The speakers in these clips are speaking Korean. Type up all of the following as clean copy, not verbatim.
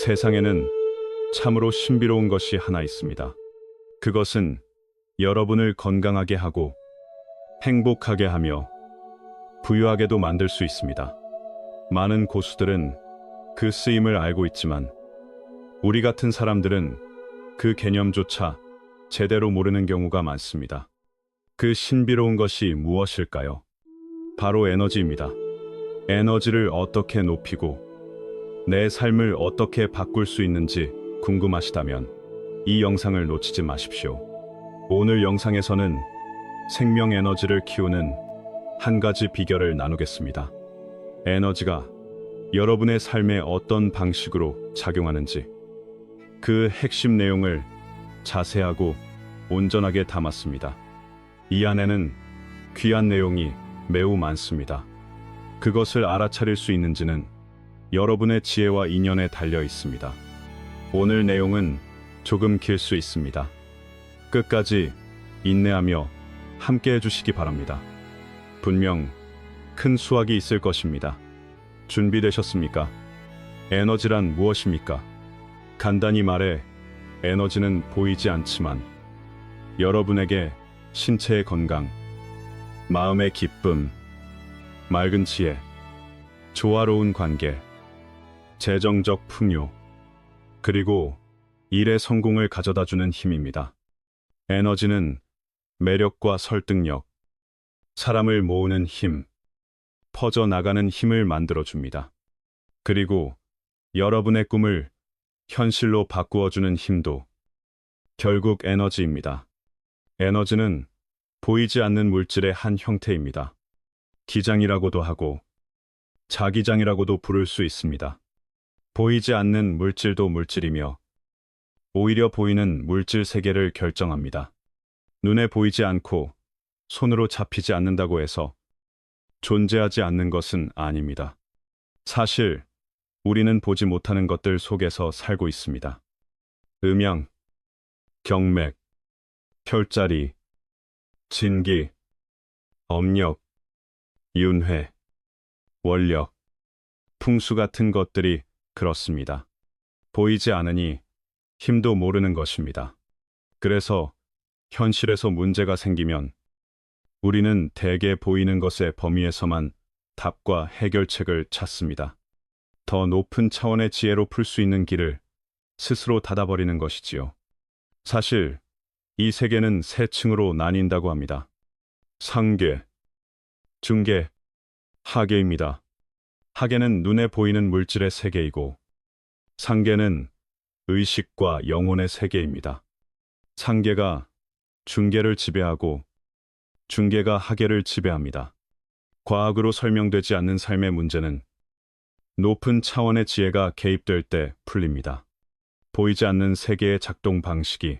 세상에는 참으로 신비로운 것이 하나 있습니다. 그것은 여러분을 건강하게 하고 행복하게 하며 부유하게도 만들 수 있습니다. 많은 고수들은 그 쓰임을 알고 있지만 우리 같은 사람들은 그 개념조차 제대로 모르는 경우가 많습니다. 그 신비로운 것이 무엇일까요? 바로 에너지입니다. 에너지를 어떻게 높이고 내 삶을 어떻게 바꿀 수 있는지 궁금하시다면 이 영상을 놓치지 마십시오. 오늘 영상에서는 생명 에너지를 키우는 한 가지 비결을 나누겠습니다. 에너지가 여러분의 삶에 어떤 방식으로 작용하는지 그 핵심 내용을 자세하고 온전하게 담았습니다. 이 안에는 귀한 내용이 매우 많습니다. 그것을 알아차릴 수 있는지는 여러분의 지혜와 인연에 달려 있습니다. 오늘 내용은 조금 길 수 있습니다. 끝까지 인내하며 함께 해주시기 바랍니다. 분명 큰 수확이 있을 것입니다. 준비되셨습니까? 에너지란 무엇입니까? 간단히 말해 에너지는 보이지 않지만 여러분에게 신체의 건강, 마음의 기쁨, 맑은 지혜, 조화로운 관계, 재정적 풍요, 그리고 일의 성공을 가져다주는 힘입니다. 에너지는 매력과 설득력, 사람을 모으는 힘, 퍼져나가는 힘을 만들어줍니다. 그리고 여러분의 꿈을 현실로 바꾸어주는 힘도 결국 에너지입니다. 에너지는 보이지 않는 물질의 한 형태입니다. 기장이라고도 하고 자기장이라고도 부를 수 있습니다. 보이지 않는 물질도 물질이며 오히려 보이는 물질 세계를 결정합니다. 눈에 보이지 않고 손으로 잡히지 않는다고 해서 존재하지 않는 것은 아닙니다. 사실 우리는 보지 못하는 것들 속에서 살고 있습니다. 음양, 경맥, 혈자리, 진기, 업력, 윤회, 원력, 풍수 같은 것들이 그렇습니다. 보이지 않으니 힘도 모르는 것입니다. 그래서 현실에서 문제가 생기면 우리는 대개 보이는 것의 범위에서만 답과 해결책을 찾습니다. 더 높은 차원의 지혜로 풀 수 있는 길을 스스로 닫아버리는 것이지요. 사실 이 세계는 세 층으로 나뉜다고 합니다. 상계, 중계, 하계입니다. 하계는 눈에 보이는 물질의 세계이고 상계는 의식과 영혼의 세계입니다. 상계가 중계를 지배하고 중계가 하계를 지배합니다. 과학으로 설명되지 않는 삶의 문제는 높은 차원의 지혜가 개입될 때 풀립니다. 보이지 않는 세계의 작동 방식이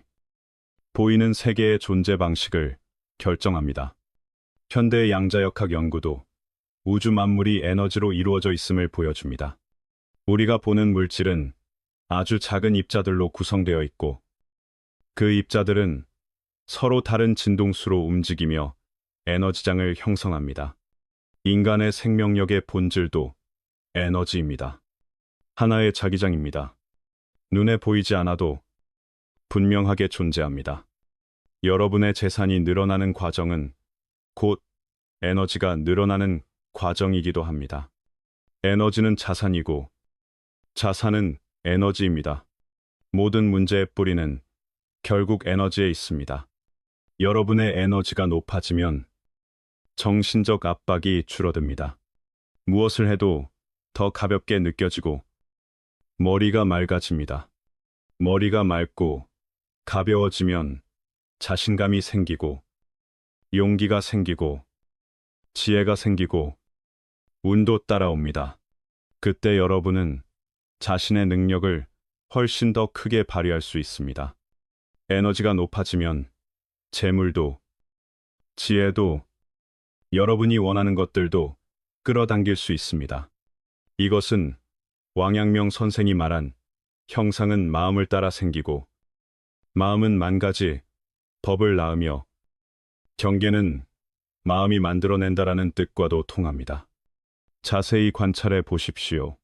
보이는 세계의 존재 방식을 결정합니다. 현대의 양자역학 연구도 우주 만물이 에너지로 이루어져 있음을 보여줍니다. 우리가 보는 물질은 아주 작은 입자들로 구성되어 있고 그 입자들은 서로 다른 진동수로 움직이며 에너지장을 형성합니다. 인간의 생명력의 본질도 에너지입니다. 하나의 자기장입니다. 눈에 보이지 않아도 분명하게 존재합니다. 여러분의 재산이 늘어나는 과정은 곧 에너지가 늘어나는 과정이기도 합니다. 에너지는 자산이고 자산은 에너지입니다. 모든 문제의 뿌리는 결국 에너지에 있습니다. 여러분의 에너지가 높아지면 정신적 압박이 줄어듭니다. 무엇을 해도 더 가볍게 느껴지고 머리가 맑아집니다. 머리가 맑고 가벼워지면 자신감이 생기고 용기가 생기고 지혜가 생기고 운도 따라옵니다. 그때 여러분은 자신의 능력을 훨씬 더 크게 발휘할 수 있습니다. 에너지가 높아지면 재물도, 지혜도, 여러분이 원하는 것들도 끌어당길 수 있습니다. 이것은 왕양명 선생이 말한 형상은 마음을 따라 생기고 마음은 만 가지 법을 낳으며 경계는 마음이 만들어낸다라는 뜻과도 통합니다. 자세히 관찰해 보십시오.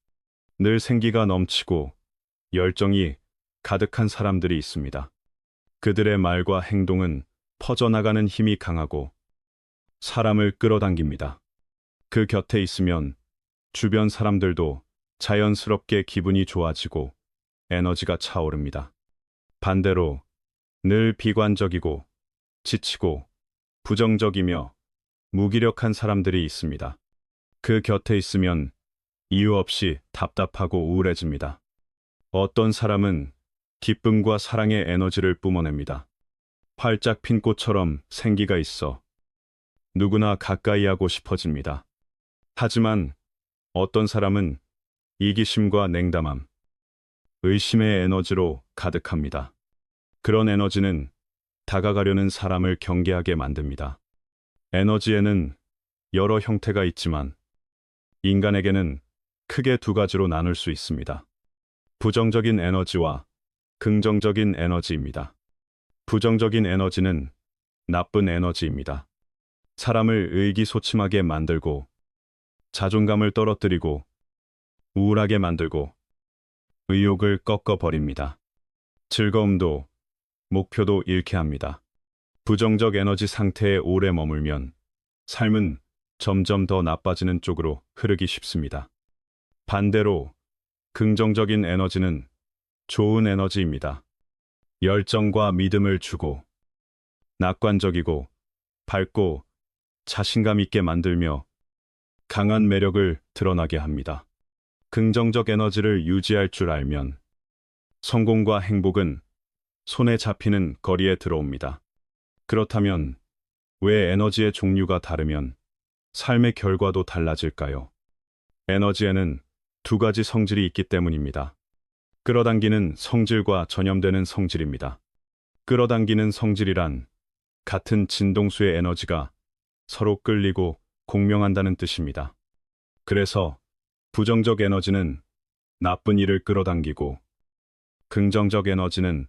늘 생기가 넘치고 열정이 가득한 사람들이 있습니다. 그들의 말과 행동은 퍼져나가는 힘이 강하고 사람을 끌어당깁니다. 그 곁에 있으면 주변 사람들도 자연스럽게 기분이 좋아지고 에너지가 차오릅니다. 반대로 늘 비관적이고 지치고 부정적이며 무기력한 사람들이 있습니다. 그 곁에 있으면 이유 없이 답답하고 우울해집니다. 어떤 사람은 기쁨과 사랑의 에너지를 뿜어냅니다. 활짝 핀 꽃처럼 생기가 있어 누구나 가까이 하고 싶어집니다. 하지만 어떤 사람은 이기심과 냉담함, 의심의 에너지로 가득합니다. 그런 에너지는 다가가려는 사람을 경계하게 만듭니다. 에너지에는 여러 형태가 있지만 인간에게는 크게 두 가지로 나눌 수 있습니다. 부정적인 에너지와 긍정적인 에너지입니다. 부정적인 에너지는 나쁜 에너지입니다. 사람을 의기소침하게 만들고 자존감을 떨어뜨리고 우울하게 만들고 의욕을 꺾어버립니다. 즐거움도 목표도 잃게 합니다. 부정적 에너지 상태에 오래 머물면 삶은 점점 더 나빠지는 쪽으로 흐르기 쉽습니다. 반대로 긍정적인 에너지는 좋은 에너지입니다. 열정과 믿음을 주고 낙관적이고 밝고 자신감 있게 만들며 강한 매력을 드러나게 합니다. 긍정적 에너지를 유지할 줄 알면 성공과 행복은 손에 잡히는 거리에 들어옵니다. 그렇다면 왜 에너지의 종류가 다르면 삶의 결과도 달라질까요? 에너지에는 두 가지 성질이 있기 때문입니다. 끌어당기는 성질과 전염되는 성질입니다. 끌어당기는 성질이란 같은 진동수의 에너지가 서로 끌리고 공명한다는 뜻입니다. 그래서 부정적 에너지는 나쁜 일을 끌어당기고 긍정적 에너지는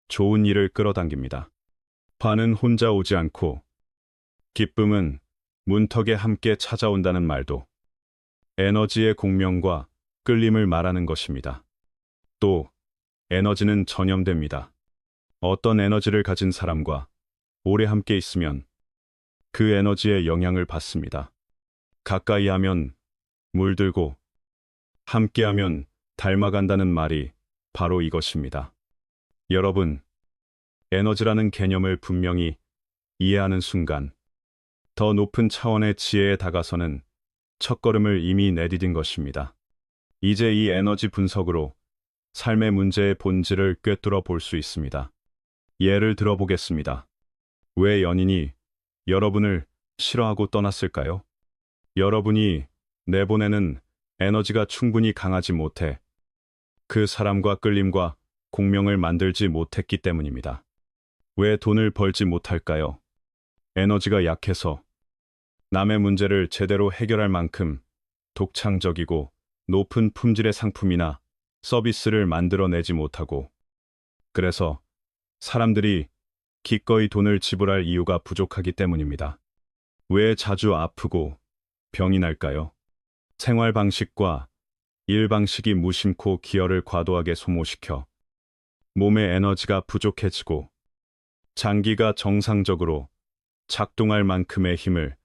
좋은 일을 끌어당깁니다. 화는 혼자 오지 않고 기쁨은 문턱에 함께 찾아온다는 말도 에너지의 공명과 끌림을 말하는 것입니다. 또 에너지는 전염됩니다. 어떤 에너지를 가진 사람과 오래 함께 있으면 그 에너지의 영향을 받습니다. 가까이 하면 물들고 함께하면 닮아간다는 말이 바로 이것입니다. 여러분, 에너지라는 개념을 분명히 이해하는 순간 더 높은 차원의 지혜에 다가서는 첫걸음을 이미 내디딘 것입니다. 이제 이 에너지 분석으로 삶의 문제의 본질을 꿰뚫어 볼 수 있습니다. 예를 들어보겠습니다. 왜 연인이 여러분을 싫어하고 떠났을까요? 여러분이 내보내는 에너지가 충분히 강하지 못해 그 사람과 끌림과 공명을 만들지 못했기 때문입니다. 왜 돈을 벌지 못할까요? 에너지가 약해서 남의 문제를 제대로 해결할 만큼 독창적이고 높은 품질의 상품이나 서비스를 만들어내지 못하고 그래서 사람들이 기꺼이 돈을 지불할 이유가 부족하기 때문입니다. 왜 자주 아프고 병이 날까요? 생활 방식과 일 방식이 무심코 기혈을 과도하게 소모시켜 몸의 에너지가 부족해지고 장기가 정상적으로 작동할 만큼의 힘을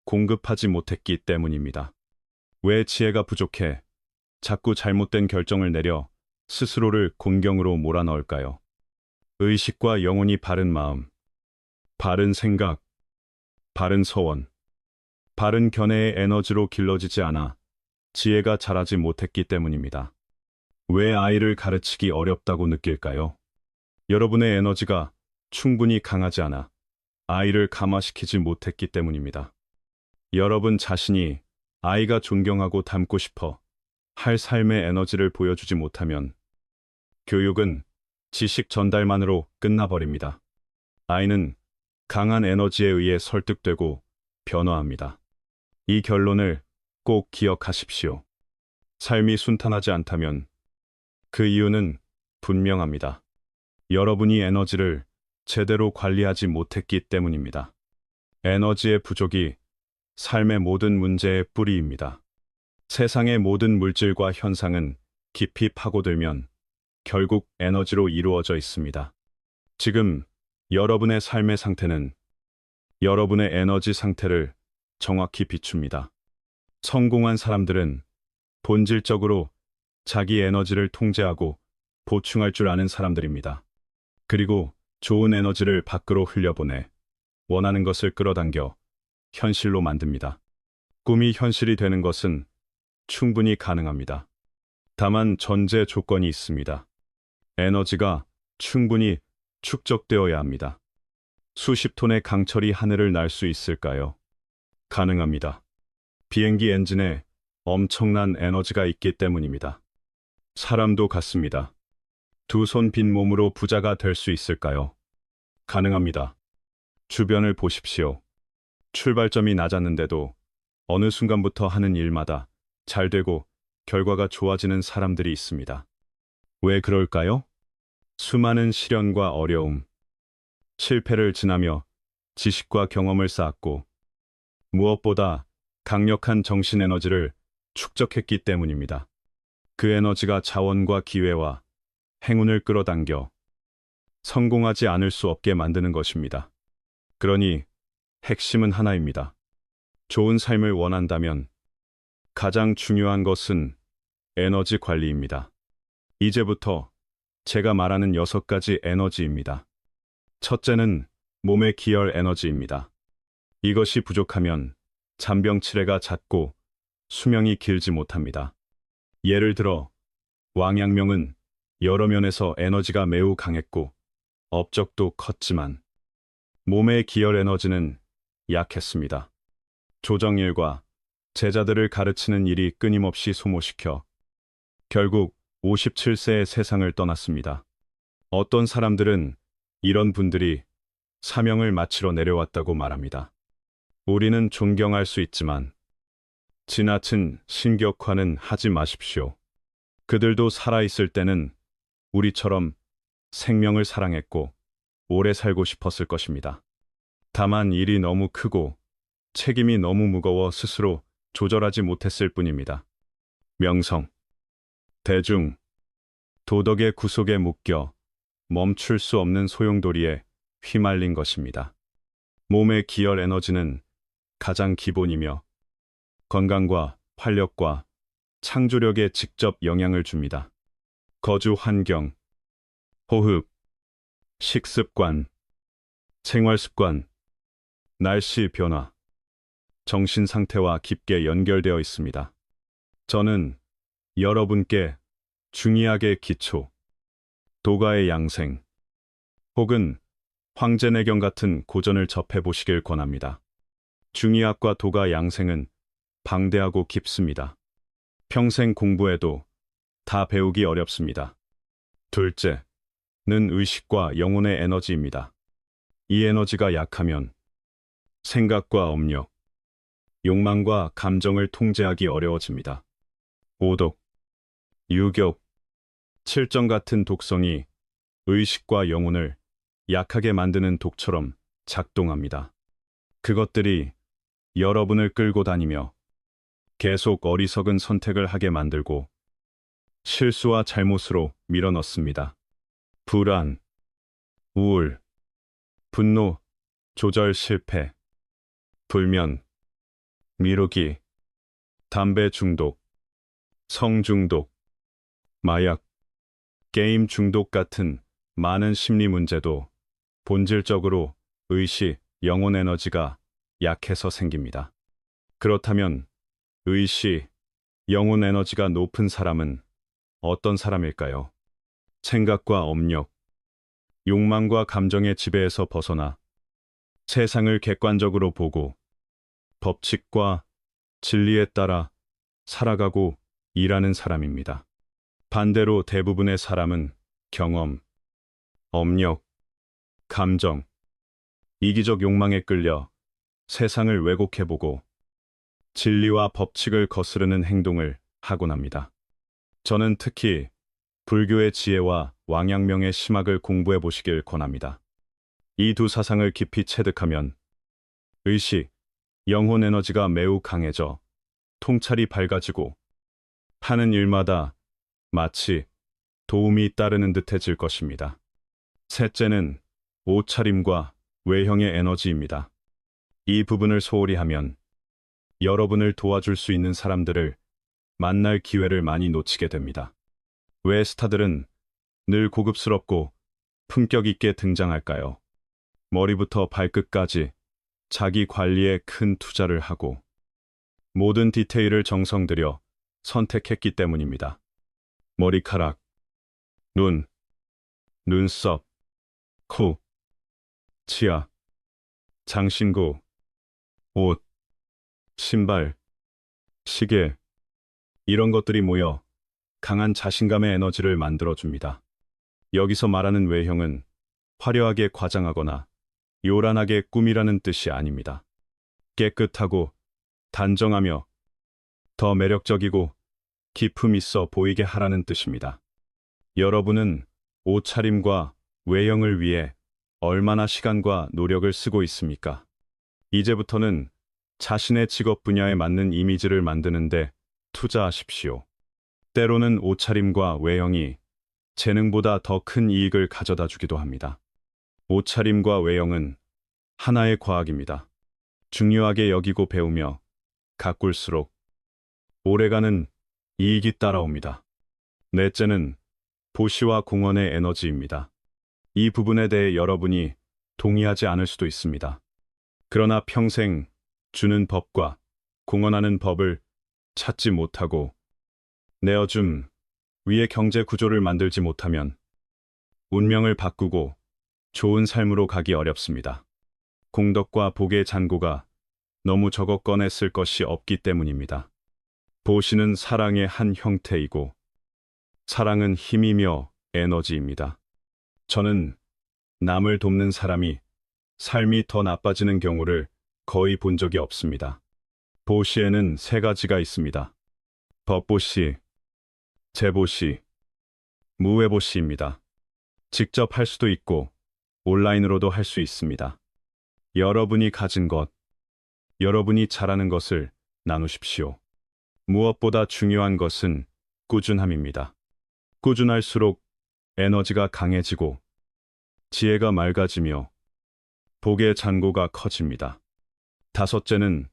공급하지 못했기 때문입니다. 왜 지혜가 부족해 자꾸 잘못된 결정을 내려 스스로를 곤경으로 몰아넣을까요? 의식과 영혼이 바른 마음, 바른 생각, 바른 서원, 바른 견해의 에너지로 길러지지 않아 지혜가 자라지 못했기 때문입니다. 왜 아이를 가르치기 어렵다고 느낄까요? 여러분의 에너지가 충분히 강하지 않아 아이를 감화시키지 못했기 때문입니다. 여러분 자신이 아이가 존경하고 닮고 싶어 할 삶의 에너지를 보여주지 못하면 교육은 지식 전달만으로 끝나버립니다. 아이는 강한 에너지에 의해 설득되고 변화합니다. 이 결론을 꼭 기억하십시오. 삶이 순탄하지 않다면 그 이유는 분명합니다. 여러분이 에너지를 제대로 관리하지 못했기 때문입니다. 에너지의 부족이 삶의 모든 문제의 뿌리입니다. 세상의 모든 물질과 현상은 깊이 파고들면 결국 에너지로 이루어져 있습니다. 지금 여러분의 삶의 상태는 여러분의 에너지 상태를 정확히 비춥니다. 성공한 사람들은 본질적으로 자기 에너지를 통제하고 보충할 줄 아는 사람들입니다. 그리고 좋은 에너지를 밖으로 흘려보내 원하는 것을 끌어당겨 현실로 만듭니다. 꿈이 현실이 되는 것은 충분히 가능합니다. 다만 전제 조건이 있습니다. 에너지가 충분히 축적되어야 합니다. 수십 톤의 강철이 하늘을 날 수 있을까요? 가능합니다. 비행기 엔진에 엄청난 에너지가 있기 때문입니다. 사람도 같습니다. 두 손 빈 몸으로 부자가 될 수 있을까요? 가능합니다. 주변을 보십시오. 출발점이 낮았는데도 어느 순간부터 하는 일마다 잘 되고 결과가 좋아지는 사람들이 있습니다. 왜 그럴까요? 수많은 시련과 어려움, 실패를 지나며 지식과 경험을 쌓았고 무엇보다 강력한 정신 에너지를 축적했기 때문입니다. 그 에너지가 자원과 기회와 행운을 끌어당겨 성공하지 않을 수 없게 만드는 것입니다. 그러니 핵심은 하나입니다. 좋은 삶을 원한다면 가장 중요한 것은 에너지 관리입니다. 이제부터 제가 말하는 6가지 에너지입니다. 첫째는 몸의 기혈 에너지입니다. 이것이 부족하면 잔병치레가 잦고 수명이 길지 못합니다. 예를 들어 왕양명은 여러 면에서 에너지가 매우 강했고 업적도 컸지만 몸의 기혈 에너지는 약했습니다. 조정일과 제자들을 가르치는 일이 끊임없이 소모시켜 결국 57세에 세상을 떠났습니다. 어떤 사람들은 이런 분들이 사명을 마치러 내려왔다고 말합니다. 우리는 존경할 수 있지만 지나친 신격화는 하지 마십시오. 그들도 살아있을 때는 우리처럼 생명을 사랑했고 오래 살고 싶었을 것입니다. 다만 일이 너무 크고 책임이 너무 무거워 스스로 조절하지 못했을 뿐입니다. 명성, 대중, 도덕의 구속에 묶여 멈출 수 없는 소용돌이에 휘말린 것입니다. 몸의 기혈 에너지는 가장 기본이며 건강과 활력과 창조력에 직접 영향을 줍니다. 거주 환경, 호흡, 식습관, 생활습관, 날씨 변화, 정신 상태와 깊게 연결되어 있습니다. 저는 여러분께 중의학의 기초, 도가의 양생, 혹은 황제내경 같은 고전을 접해보시길 권합니다. 중의학과 도가 양생은 방대하고 깊습니다. 평생 공부해도 다 배우기 어렵습니다. 둘째는 의식과 영혼의 에너지입니다. 이 에너지가 약하면 생각과 업력, 욕망과 감정을 통제하기 어려워집니다. 오독, 유격, 칠정 같은 독성이 의식과 영혼을 약하게 만드는 독처럼 작동합니다. 그것들이 여러분을 끌고 다니며 계속 어리석은 선택을 하게 만들고 실수와 잘못으로 밀어넣습니다. 불안, 우울, 분노, 조절 실패, 불면, 미루기, 담배 중독, 성 중독, 마약, 게임 중독 같은 많은 심리 문제도 본질적으로 의식, 영혼 에너지가 약해서 생깁니다. 그렇다면 의식, 영혼 에너지가 높은 사람은 어떤 사람일까요? 생각과 업력, 욕망과 감정의 지배에서 벗어나 세상을 객관적으로 보고 법칙과 진리에 따라 살아가고 일하는 사람입니다. 반대로 대부분의 사람은 경험, 업력, 감정, 이기적 욕망에 끌려 세상을 왜곡해보고 진리와 법칙을 거스르는 행동을 하곤 합니다. 저는 특히 불교의 지혜와 왕양명의 심학을 공부해 보시길 권합니다. 이 두 사상을 깊이 체득하면 의식, 영혼 에너지가 매우 강해져 통찰이 밝아지고 하는 일마다 마치 도움이 따르는 듯해질 것입니다. 셋째는 옷차림과 외형의 에너지입니다. 이 부분을 소홀히 하면 여러분을 도와줄 수 있는 사람들을 만날 기회를 많이 놓치게 됩니다. 왜 스타들은 늘 고급스럽고 품격 있게 등장할까요? 머리부터 발끝까지 자기 관리에 큰 투자를 하고 모든 디테일을 정성 들여 선택했기 때문입니다. 머리카락, 눈, 눈썹, 코, 치아, 장신구, 옷, 신발, 시계, 이런 것들이 모여 강한 자신감의 에너지를 만들어줍니다. 여기서 말하는 외형은 화려하게 과장하거나 요란하게 꾸미라는 뜻이 아닙니다. 깨끗하고 단정하며 더 매력적이고 기품 있어 보이게 하라는 뜻입니다. 여러분은 옷차림과 외형을 위해 얼마나 시간과 노력을 쓰고 있습니까? 이제부터는 자신의 직업 분야에 맞는 이미지를 만드는데 투자하십시오. 때로는 옷차림과 외형이 재능보다 더 큰 이익을 가져다 주기도 합니다. 옷차림과 외형은 하나의 과학입니다. 중요하게 여기고 배우며 가꿀수록 오래가는 이익이 따라옵니다. 넷째는 보시와 공헌의 에너지입니다. 이 부분에 대해 여러분이 동의하지 않을 수도 있습니다. 그러나 평생 주는 법과 공헌하는 법을 찾지 못하고 내어줌 위의 경제 구조를 만들지 못하면 운명을 바꾸고 좋은 삶으로 가기 어렵습니다. 공덕과 복의 잔고가 너무 적어 꺼냈을 것이 없기 때문입니다. 보시는 사랑의 한 형태이고 사랑은 힘이며 에너지입니다. 저는 남을 돕는 사람이 삶이 더 나빠지는 경우를 거의 본 적이 없습니다. 보시에는 세 가지가 있습니다. 법보시, 재보시, 무회보시입니다. 직접 할 수도 있고 온라인으로도 할 수 있습니다. 여러분이 가진 것, 여러분이 잘하는 것을 나누십시오. 무엇보다 중요한 것은 꾸준함입니다. 꾸준할수록 에너지가 강해지고 지혜가 맑아지며 복의 잔고가 커집니다. 다섯째는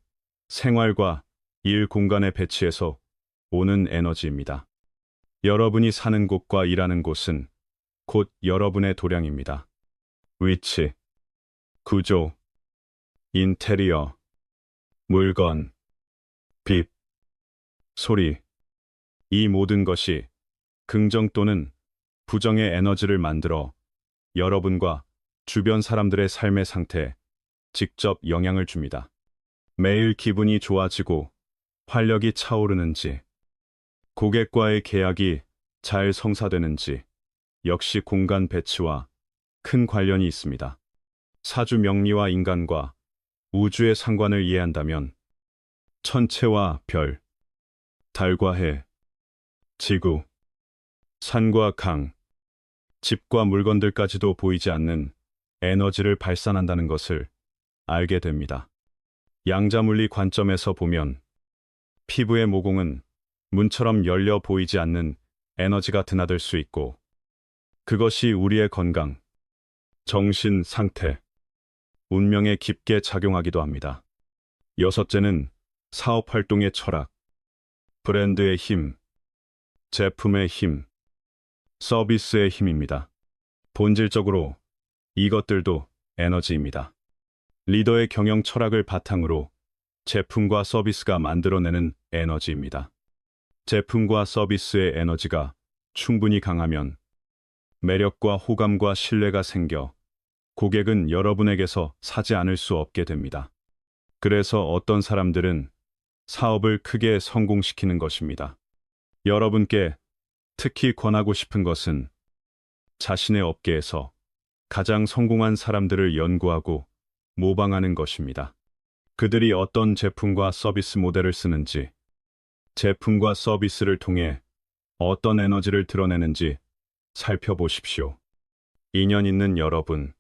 생활과 일 공간의 배치에서 오는 에너지입니다. 여러분이 사는 곳과 일하는 곳은 곧 여러분의 도량입니다. 위치, 구조, 인테리어, 물건, 빛, 소리, 이 모든 것이 긍정 또는 부정의 에너지를 만들어 여러분과 주변 사람들의 삶의 상태에 직접 영향을 줍니다. 매일 기분이 좋아지고 활력이 차오르는지, 고객과의 계약이 잘 성사되는지 역시 공간 배치와 큰 관련이 있습니다. 사주 명리와 인간과 우주의 상관을 이해한다면 천체와 별, 달과 해, 지구, 산과 강, 집과 물건들까지도 보이지 않는 에너지를 발산한다는 것을 알게 됩니다. 양자물리 관점에서 보면 피부의 모공은 문처럼 열려 보이지 않는 에너지가 드나들 수 있고 그것이 우리의 건강, 정신 상태, 운명에 깊게 작용하기도 합니다. 여섯째는 사업 활동의 철학, 브랜드의 힘, 제품의 힘, 서비스의 힘입니다. 본질적으로 이것들도 에너지입니다. 리더의 경영 철학을 바탕으로 제품과 서비스가 만들어내는 에너지입니다. 제품과 서비스의 에너지가 충분히 강하면 매력과 호감과 신뢰가 생겨 고객은 여러분에게서 사지 않을 수 없게 됩니다. 그래서 어떤 사람들은 사업을 크게 성공시키는 것입니다. 여러분께 특히 권하고 싶은 것은 자신의 업계에서 가장 성공한 사람들을 연구하고 모방하는 것입니다. 그들이 어떤 제품과 서비스 모델을 쓰는지, 제품과 서비스를 통해 어떤 에너지를 드러내는지 살펴보십시오. 인연 있는 여러분,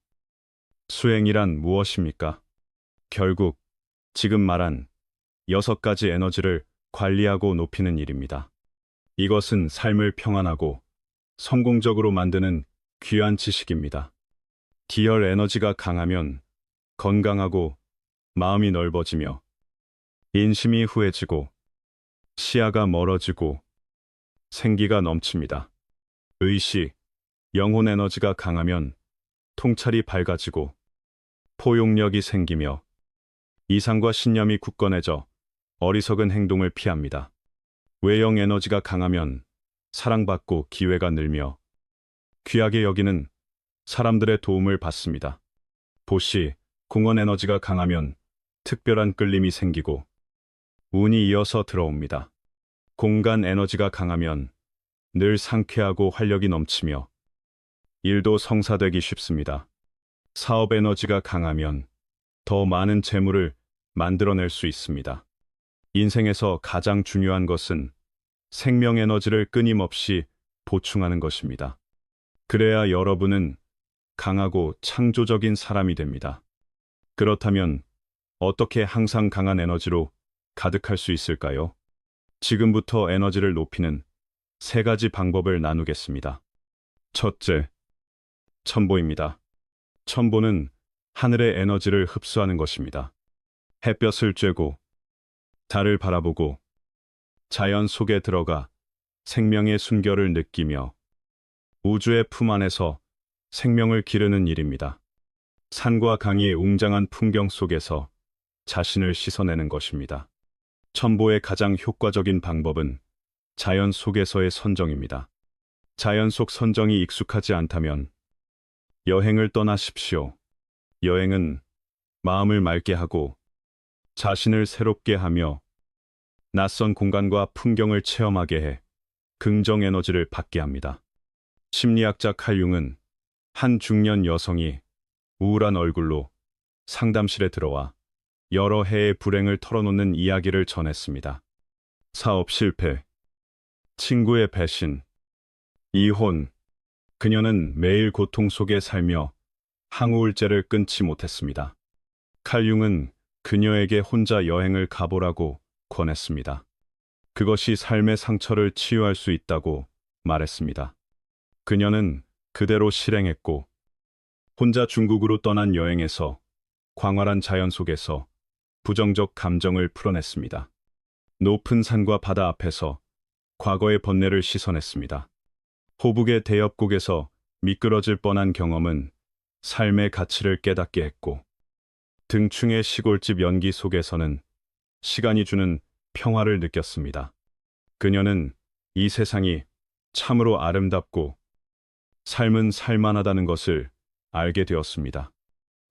수행이란 무엇입니까? 결국 지금 말한 6가지 에너지를 관리하고 높이는 일입니다. 이것은 삶을 평안하고 성공적으로 만드는 귀한 지식입니다. 디얼 에너지가 강하면 건강하고 마음이 넓어지며 인심이 후해지고 시야가 멀어지고 생기가 넘칩니다. 의식, 영혼 에너지가 강하면 통찰이 밝아지고 포용력이 생기며 이상과 신념이 굳건해져 어리석은 행동을 피합니다. 외형 에너지가 강하면 사랑받고 기회가 늘며 귀하게 여기는 사람들의 도움을 받습니다. 보시, 공원 에너지가 강하면 특별한 끌림이 생기고 운이 이어서 들어옵니다. 공간 에너지가 강하면 늘 상쾌하고 활력이 넘치며 일도 성사되기 쉽습니다. 사업 에너지가 강하면 더 많은 재물을 만들어낼 수 있습니다. 인생에서 가장 중요한 것은 생명 에너지를 끊임없이 보충하는 것입니다. 그래야 여러분은 강하고 창조적인 사람이 됩니다. 그렇다면 어떻게 항상 강한 에너지로 가득할 수 있을까요? 지금부터 에너지를 높이는 3가지 방법을 나누겠습니다. 첫째, 천보입니다. 천보는 하늘의 에너지를 흡수하는 것입니다. 햇볕을 쬐고 달을 바라보고 자연 속에 들어가 생명의 순결을 느끼며 우주의 품 안에서 생명을 기르는 일입니다. 산과 강의 웅장한 풍경 속에서 자신을 씻어내는 것입니다. 천보의 가장 효과적인 방법은 자연 속에서의 선정입니다. 자연 속 선정이 익숙하지 않다면 여행을 떠나십시오. 여행은 마음을 맑게 하고 자신을 새롭게 하며 낯선 공간과 풍경을 체험하게 해 긍정 에너지를 받게 합니다. 심리학자 칼 융은 한 중년 여성이 우울한 얼굴로 상담실에 들어와 여러 해의 불행을 털어놓는 이야기를 전했습니다. 사업 실패, 친구의 배신, 이혼. 그녀는 매일 고통 속에 살며 항우울제를 끊지 못했습니다. 칼 융은 그녀에게 혼자 여행을 가보라고 권했습니다. 그것이 삶의 상처를 치유할 수 있다고 말했습니다. 그녀는 그대로 실행했고 혼자 중국으로 떠난 여행에서 광활한 자연 속에서 부정적 감정을 풀어냈습니다. 높은 산과 바다 앞에서 과거의 번뇌를 씻어냈습니다. 호북의 대엽곡에서 미끄러질 뻔한 경험은 삶의 가치를 깨닫게 했고 등충의 시골집 연기 속에서는 시간이 주는 평화를 느꼈습니다. 그녀는 이 세상이 참으로 아름답고 삶은 살만하다는 것을 알게 되었습니다.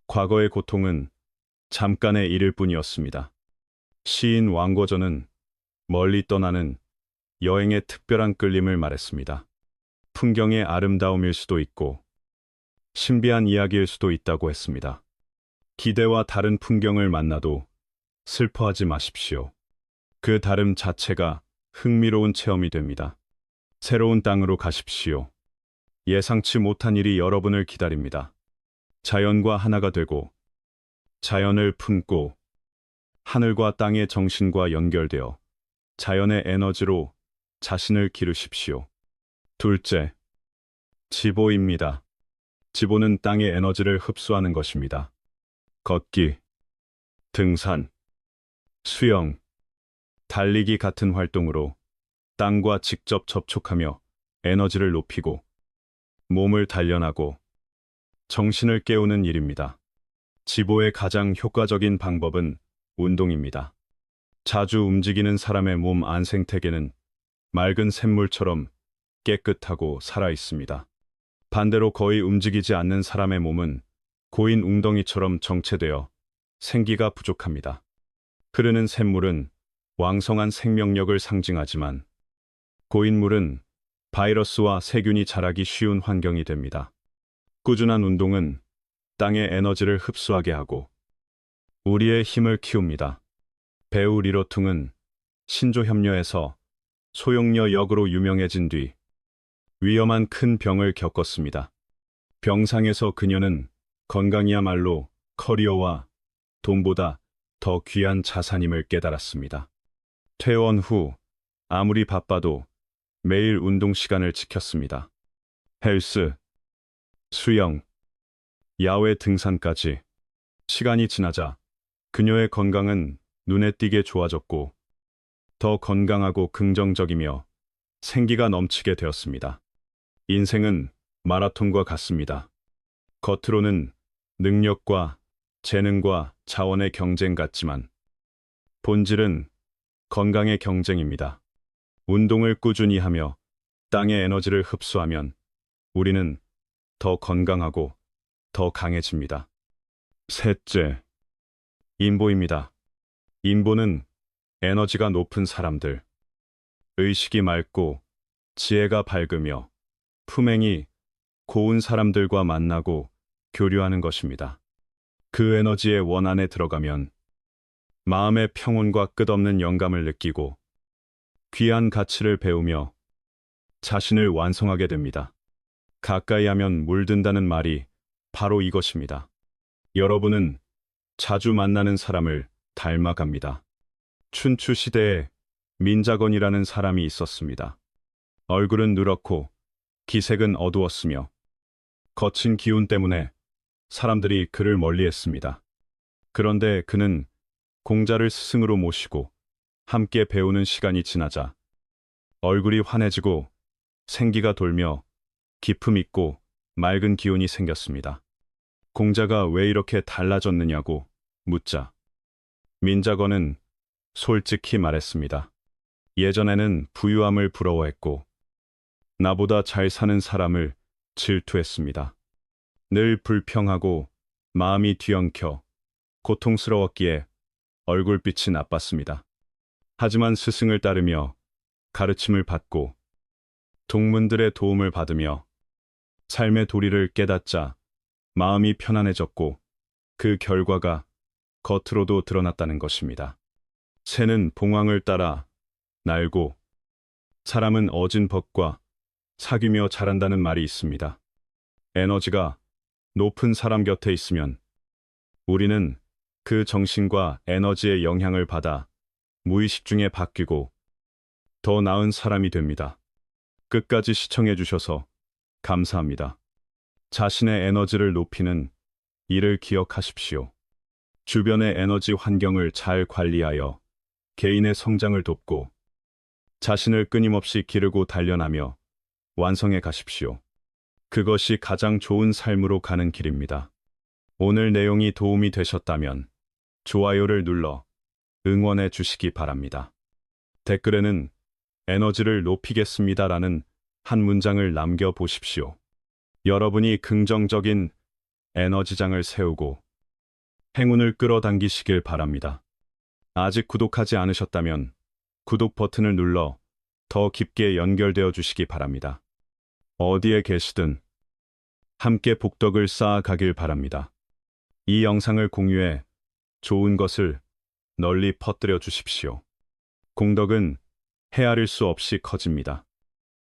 과거의 고통은 잠깐의 일일 뿐이었습니다. 시인 왕고전은 멀리 떠나는 여행의 특별한 끌림을 말했습니다. 풍경의 아름다움일 수도 있고 신비한 이야기일 수도 있다고 했습니다. 기대와 다른 풍경을 만나도 슬퍼하지 마십시오. 그 다름 자체가 흥미로운 체험이 됩니다. 새로운 땅으로 가십시오. 예상치 못한 일이 여러분을 기다립니다. 자연과 하나가 되고 자연을 품고 하늘과 땅의 정신과 연결되어 자연의 에너지로 자신을 기르십시오. 둘째, 지보입니다. 지보는 땅의 에너지를 흡수하는 것입니다. 걷기, 등산, 수영, 달리기 같은 활동으로 땅과 직접 접촉하며 에너지를 높이고 몸을 단련하고 정신을 깨우는 일입니다. 지보의 가장 효과적인 방법은 운동입니다. 자주 움직이는 사람의 몸 안 생태계는 맑은 샘물처럼 깨끗하고 살아있습니다. 반대로 거의 움직이지 않는 사람의 몸은 고인 웅덩이처럼 정체되어 생기가 부족합니다. 흐르는 샘물은 왕성한 생명력을 상징하지만 고인물은 바이러스와 세균이 자라기 쉬운 환경이 됩니다. 꾸준한 운동은 땅의 에너지를 흡수하게 하고 우리의 힘을 키웁니다. 배우 리로퉁은 신조협녀에서 소용녀 역으로 유명해진 뒤 위험한 큰 병을 겪었습니다. 병상에서 그녀는 건강이야말로 커리어와 돈보다 더 귀한 자산임을 깨달았습니다. 퇴원 후 아무리 바빠도 매일 운동 시간을 지켰습니다. 헬스, 수영, 야외 등산까지. 시간이 지나자 그녀의 건강은 눈에 띄게 좋아졌고 더 건강하고 긍정적이며 생기가 넘치게 되었습니다. 인생은 마라톤과 같습니다. 겉으로는 능력과 재능과 자원의 경쟁 같지만 본질은 건강의 경쟁입니다. 운동을 꾸준히 하며 땅의 에너지를 흡수하면 우리는 더 건강하고 더 강해집니다. 셋째, 인보입니다. 인보는 에너지가 높은 사람들, 의식이 맑고 지혜가 밝으며 품행이 고운 사람들과 만나고 교류하는 것입니다. 그 에너지의 원 안에 들어가면 마음의 평온과 끝없는 영감을 느끼고 귀한 가치를 배우며 자신을 완성하게 됩니다. 가까이 하면 물든다는 말이 바로 이것입니다. 여러분은 자주 만나는 사람을 닮아갑니다. 춘추 시대에 민자건이라는 사람이 있었습니다. 얼굴은 누렇고 기색은 어두웠으며 거친 기운 때문에 사람들이 그를 멀리했습니다. 그런데 그는 공자를 스승으로 모시고 함께 배우는 시간이 지나자 얼굴이 환해지고 생기가 돌며 기품 있고 맑은 기운이 생겼습니다. 공자가 왜 이렇게 달라졌느냐고 묻자 민자건은 솔직히 말했습니다. 예전에는 부유함을 부러워했고 나보다 잘 사는 사람을 질투했습니다. 늘 불평하고 마음이 뒤엉켜 고통스러웠기에 얼굴빛이 나빴습니다. 하지만 스승을 따르며 가르침을 받고 동문들의 도움을 받으며 삶의 도리를 깨닫자 마음이 편안해졌고 그 결과가 겉으로도 드러났다는 것입니다. 새는 봉황을 따라 날고 사람은 어진 벗과 사귀며 자란다는 말이 있습니다. 에너지가 높은 사람 곁에 있으면 우리는 그 정신과 에너지의 영향을 받아 무의식 중에 바뀌고 더 나은 사람이 됩니다. 끝까지 시청해 주셔서 감사합니다. 자신의 에너지를 높이는 일을 기억하십시오. 주변의 에너지 환경을 잘 관리하여 개인의 성장을 돕고 자신을 끊임없이 기르고 단련하며 완성해 가십시오. 그것이 가장 좋은 삶으로 가는 길입니다. 오늘 내용이 도움이 되셨다면 좋아요를 눌러 응원해 주시기 바랍니다. 댓글에는 에너지를 높이겠습니다라는 한 문장을 남겨 보십시오. 여러분이 긍정적인 에너지장을 세우고 행운을 끌어당기시길 바랍니다. 아직 구독하지 않으셨다면 구독 버튼을 눌러 더 깊게 연결되어 주시기 바랍니다. 어디에 계시든 함께 복덕을 쌓아가길 바랍니다. 이 영상을 공유해 좋은 것을 널리 퍼뜨려 주십시오. 공덕은 헤아릴 수 없이 커집니다.